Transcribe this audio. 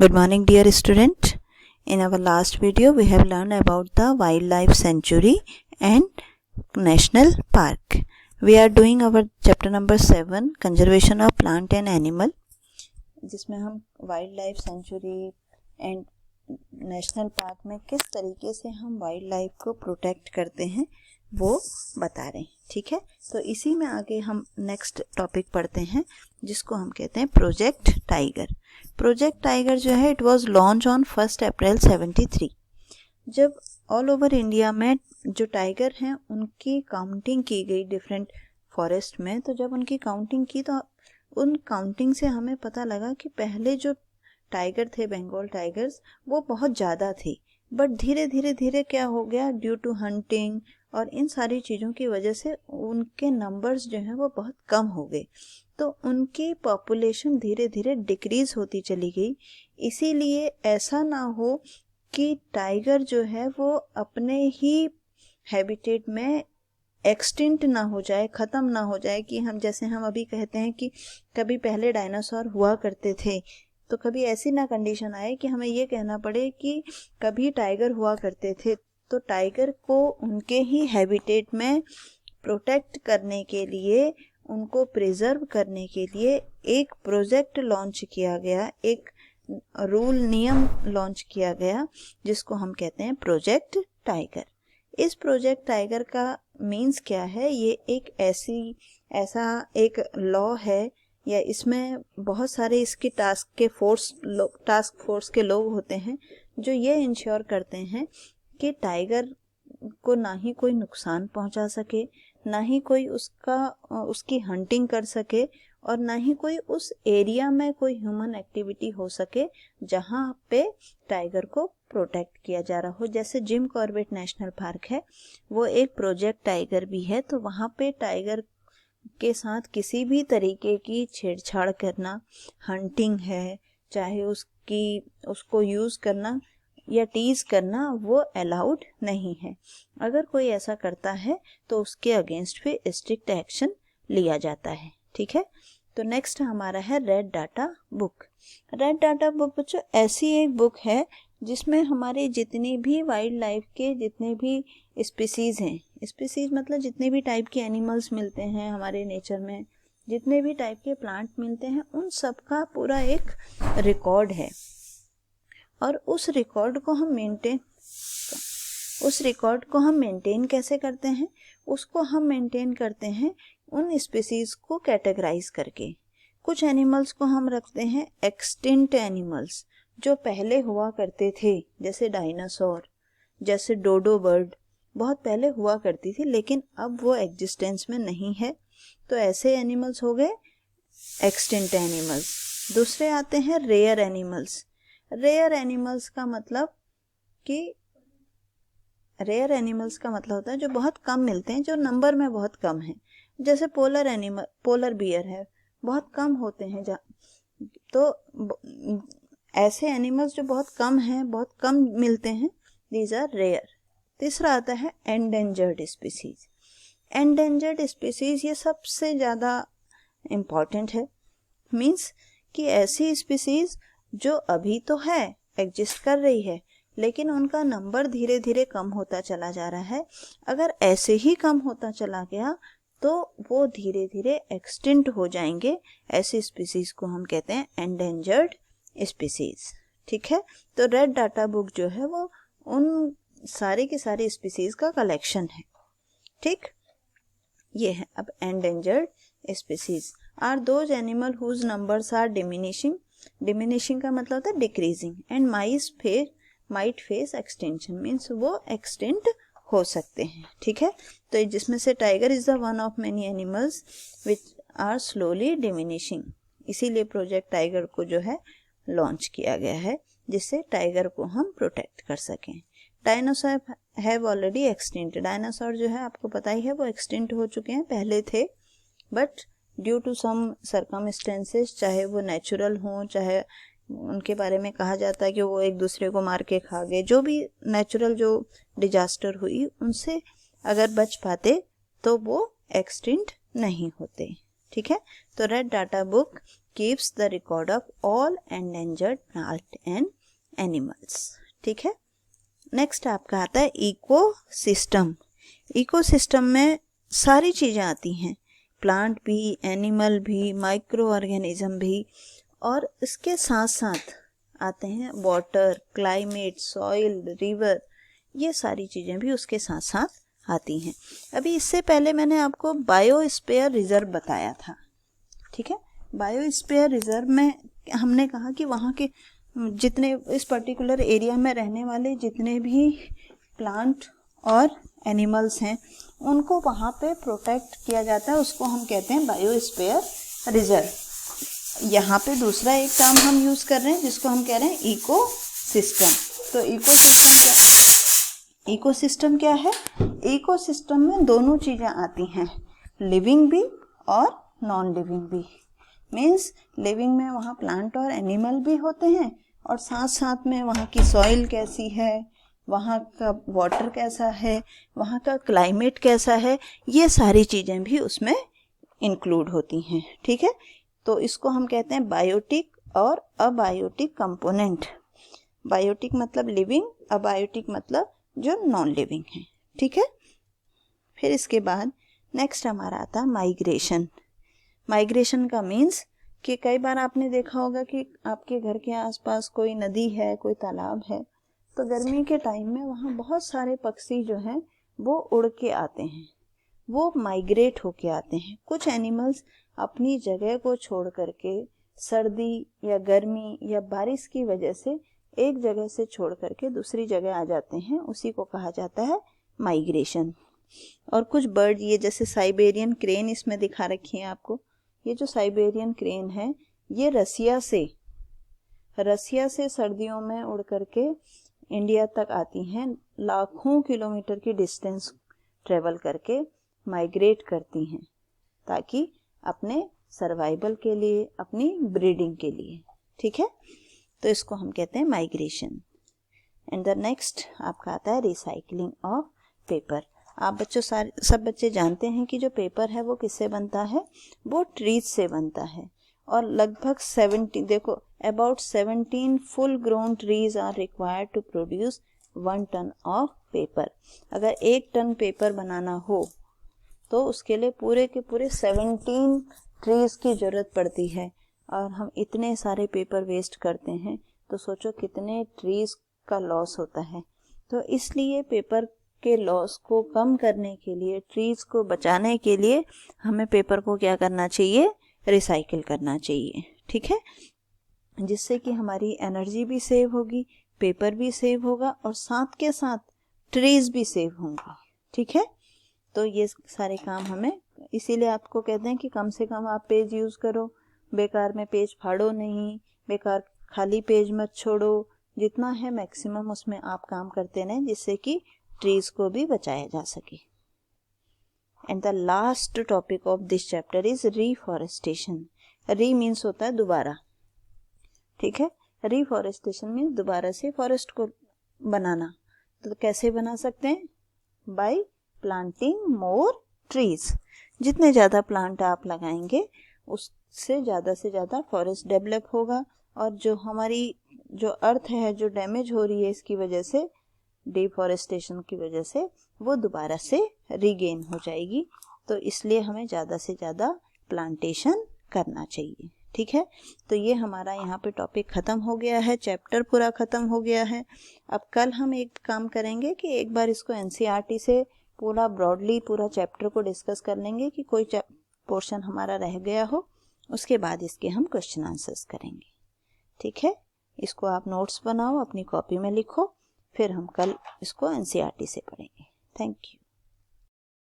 Good morning, dear student. In our last video, we have learned about the wildlife sanctuary and national park. We are doing our chapter number 7, conservation of plant and animal, जिसमें हम wild life sanctuary and national park में किस तरीके से हम wild life को protect करते हैं वो बता रहे हैं. ठीक है, तो इसी में आगे हम नेक्स्ट टॉपिक पढ़ते हैं जिसको हम कहते हैं प्रोजेक्ट टाइगर. प्रोजेक्ट टाइगर जो है इट वाज लॉन्च ऑन 1 अप्रैल 73. जब ऑल ओवर इंडिया में जो टाइगर हैं उनकी काउंटिंग की गई डिफरेंट फॉरेस्ट में, तो जब उनकी काउंटिंग की तो उन काउंटिंग से हमें पता लगा कि पहले जो टाइगर थे बंगाल टाइगर्स वो बहुत ज़्यादा थे, बट धीरे धीरे क्या हो गया, ड्यू टू हंटिंग और इन सारी चीज़ों की वजह से उनके नंबर्स जो हैं वो बहुत कम हो गए, तो उनकी पॉपुलेशन धीरे धीरे डिक्रीज होती चली गई. इसीलिए ऐसा ना हो कि टाइगर जो है वो अपने ही हैबिटेट में एक्सटिंक्ट ना हो जाए, ख़त्म ना हो जाए. कि हम जैसे हम अभी कहते हैं कि कभी पहले डायनासोर हुआ करते थे, तो कभी ऐसी ना कंडीशन आए कि हमें ये कहना पड़े कि कभी टाइगर हुआ करते थे. तो टाइगर को उनके ही हैबिटेट में प्रोटेक्ट करने के लिए, उनको प्रिजर्व करने के लिए एक प्रोजेक्ट लॉन्च किया गया, एक रूल नियम लॉन्च किया गया जिसको हम कहते हैं प्रोजेक्ट टाइगर. इस प्रोजेक्ट टाइगर का मीन्स क्या है, ये एक ऐसा एक लॉ है या इसमें बहुत सारे इसके टास्क फोर्स के लोग होते हैं जो ये इंश्योर करते हैं कि टाइगर को ना ही कोई नुकसान पहुंचा सके, ना ही कोई उसकी हंटिंग कर सके और ना ही कोई उस एरिया में कोई ह्यूमन एक्टिविटी हो सके जहां पे टाइगर को प्रोटेक्ट किया जा रहा हो. जैसे जिम कॉर्बेट नेशनल पार्क है, वो एक प्रोजेक्ट टाइगर भी है, तो वहां पे टाइगर के साथ किसी भी तरीके की छेड़छाड़ करना, हंटिंग है, चाहे उसको यूज करना या टीज करना, वो अलाउड नहीं है. अगर कोई ऐसा करता है तो उसके अगेंस्ट भी स्ट्रिक्ट एक्शन लिया जाता है. ठीक है, तो नेक्स्ट हमारा है red data book. Red data book बच्चों ऐसी एक बुक है जिसमें हमारे जितनी भी वाइल्ड लाइफ के जितने भी स्पीसीज हैं, स्पीसीज मतलब जितने भी टाइप के एनिमल्स मिलते हैं हमारे नेचर में, जितने भी टाइप के प्लांट मिलते हैं, उन सब का पूरा एक रिकॉर्ड है. और उस रिकॉर्ड को हम मेंटेन कैसे करते हैं, उसको हम मेंटेन करते हैं उन स्पीसीज को कैटेगराइज करके. कुछ एनिमल्स को हम रखते हैं एक्सटिंक्ट एनिमल्स जो पहले हुआ करते थे, जैसे डायनासोर, जैसे डोडो बर्ड बहुत पहले हुआ करती थी लेकिन अब वो एग्जिस्टेंस में नहीं है, तो ऐसे एनिमल्स हो गए एक्सटिंक्ट एनिमल्स. दूसरे आते हैं रेयर एनिमल्स. रेयर एनिमल्स का मतलब होता है जो बहुत कम मिलते हैं, जो नंबर में बहुत कम है. जैसे पोलर बियर है, बहुत कम होते हैं. तो ऐसे एनिमल्स जो बहुत कम हैं, बहुत कम मिलते हैं, दीज आर रेयर. तीसरा आता है एंडेंजर्ड स्पीसीज. एंडेंजर्ड स्पीसीज ये सबसे ज़्यादा इम्पॉर्टेंट है. मीन्स कि ऐसी स्पीसीज जो अभी तो है, एग्जिस्ट कर रही है, लेकिन उनका नंबर धीरे धीरे कम होता चला जा रहा है. अगर ऐसे ही कम होता चला गया तो वो धीरे धीरे एक्सटिंक्ट हो जाएंगे. ऐसी स्पीसीज को हम कहते हैं एंडेंजर्ड स्पीसीज. ठीक है, तो रेड डाटा बुक जो है वो उन सारी की सारी स्पीसीज का कलेक्शन है. ठीक, ये है. अब endangered species are those animal whose numbers are diminishing का मतलब होता है decreasing, and might face extinction, means वो एक्सटिंक्ट हो सकते हैं. ठीक है, तो जिसमें से tiger is the one of many animals which are slowly diminishing. इसीलिए प्रोजेक्ट टाइगर को जो है लॉन्च किया गया है जिससे टाइगर को हम प्रोटेक्ट कर सकें. Dinosaur have already extinct. Dinosaur जो है आपको पता ही है वो एक्सटिंक्ट हो चुके हैं, पहले थे, but due to some circumstances, चाहे वो नेचुरल हों, चाहे उनके बारे में कहा जाता है कि वो एक दूसरे को मार के खा गए, जो भी नेचुरल जो डिजास्टर हुई उनसे अगर बच पाते तो वो एक्सटिंक्ट नहीं होते. ठीक है। तो red data book keeps the record of all endangered plant and animals, ठीक है। नेक्स्ट आपका आता है इकोसिस्टम। इकोसिस्टम में सारी चीज़ें आती हैं, प्लांट भी, एनिमल भी, माइक्रो ऑर्गेनिज्म भी, और इसके साथ साथ आते हैं वाटर, क्लाइमेट, सॉइल, रिवर, ये सारी चीज़ें भी उसके साथ साथ आती हैं। अभी इससे पहले मैंने आपको बायोस्फीयर रिजर्व बताया था, ठीक है। बायोस्फीयर रिजर्व में हमने कहा कि वहाँ के जितने इस पर्टिकुलर एरिया में रहने वाले जितने भी प्लांट और एनिमल्स हैं उनको वहाँ पे प्रोटेक्ट किया जाता है, उसको हम कहते हैं बायोस्फीयर रिजर्व। यहाँ पे दूसरा एक टर्म हम यूज़ कर रहे हैं जिसको हम कह रहे हैं इकोसिस्टम। तो इकोसिस्टम क्या है? इकोसिस्टम में दोनों चीज़ें आती हैं, लिविंग भी और नॉन लिविंग भी। मीन्स लिविंग में वहाँ प्लांट और एनिमल भी होते हैं और साथ साथ में वहाँ की सॉइल कैसी है, वहाँ का वाटर कैसा है, वहाँ का क्लाइमेट कैसा है, ये सारी चीज़ें भी उसमें इंक्लूड होती हैं, ठीक है। तो इसको हम कहते हैं बायोटिक और अबायोटिक कंपोनेंट। बायोटिक मतलब लिविंग, अबायोटिक मतलब जो नॉन लिविंग है, ठीक है। फिर इसके बाद नेक्स्ट हमारा आता है माइग्रेशन। माइग्रेशन का मीन्स कि कई बार आपने देखा होगा कि आपके घर के आसपास कोई नदी है, कोई तालाब है, तो गर्मी के टाइम में वहाँ बहुत सारे पक्षी जो हैं वो उड़ के आते हैं, वो माइग्रेट होके आते हैं। कुछ एनिमल्स अपनी जगह को छोड़ करके सर्दी या गर्मी या बारिश की वजह से एक जगह से छोड़ करके दूसरी जगह आ जाते हैं, उसी को कहा जाता है माइग्रेशन। और कुछ बर्ड, ये जैसे साइबेरियन क्रेन इसमें दिखा रखी है आपको, ये जो साइबेरियन क्रेन है ये रसिया से सर्दियों में उड़ करके इंडिया तक आती हैं, लाखों किलोमीटर की डिस्टेंस ट्रेवल करके माइग्रेट करती हैं ताकि अपने सर्वाइवल के लिए, अपनी ब्रीडिंग के लिए, ठीक है। तो इसको हम कहते हैं माइग्रेशन। एंड द नेक्स्ट आपका आता है रिसाइकलिंग ऑफ पेपर। आप बच्चों सब बच्चे जानते हैं कि जो पेपर है वो किससे बनता है, वो ट्रीज से बनता है। और लगभग 17 full grown trees are required to produce 1 ton of paper. अगर 1 टन पेपर बनाना हो तो उसके लिए पूरे के पूरे 17 ट्रीज की जरूरत पड़ती है, और हम इतने सारे पेपर वेस्ट करते हैं तो सोचो कितने ट्रीज का लॉस होता है। तो इसलिए पेपर के लॉस को कम करने के लिए, ट्रीज को बचाने के लिए हमें पेपर को क्या करना चाहिए, रिसाइकिल करना चाहिए, ठीक है। जिससे कि हमारी एनर्जी भी सेव होगी, पेपर भी सेव होगा और साथ के साथ ट्रीज भी सेव होंगी, ठीक है। तो ये सारे काम हमें, इसीलिए आपको कहते हैं कि कम से कम आप पेज यूज़ करो, बेकार में पेज फाड़ो नहीं, बेकार खाली पेज मत छोड़ो, जितना है मैक्सिमम उसमें आप काम करते रहें जिससे कि ट्रीज को भी बचाया जा सके। And the last topic of this chapter is reforestation. Re means होता है दोबारा, ठीक है। रीफॉरेस्टेशन मीन्स दोबारा से फॉरेस्ट को बनाना। तो कैसे बना सकते हैं? Bye planting more trees. जितने ज़्यादा प्लांट आप लगाएंगे उससे ज़्यादा फॉरेस्ट डेवलप होगा, और जो हमारी जो अर्थ है जो डैमेज हो रही है इसकी वजह से, डिफॉरेस्टेशन की वजह से, वो दोबारा से रीगेन हो जाएगी। तो इसलिए हमें ज़्यादा से ज़्यादा प्लांटेशन करना चाहिए, ठीक है। तो ये हमारा यहाँ पे टॉपिक ख़त्म हो गया है, चैप्टर पूरा ख़त्म हो गया है। अब कल हम एक काम करेंगे कि एक बार इसको एनसीईआरटी से पूरा ब्रॉडली पूरा चैप्टर को डिस्कस कर लेंगे कि कोई पोर्शन हमारा रह गया हो, उसके बाद इसके हम क्वेश्चन आंसर्स करेंगे, ठीक है। इसको आप नोट्स बनाओ, अपनी कॉपी में लिखो, फिर हम कल इसको एनसीईआरटी से पढ़ेंगे। Thank you.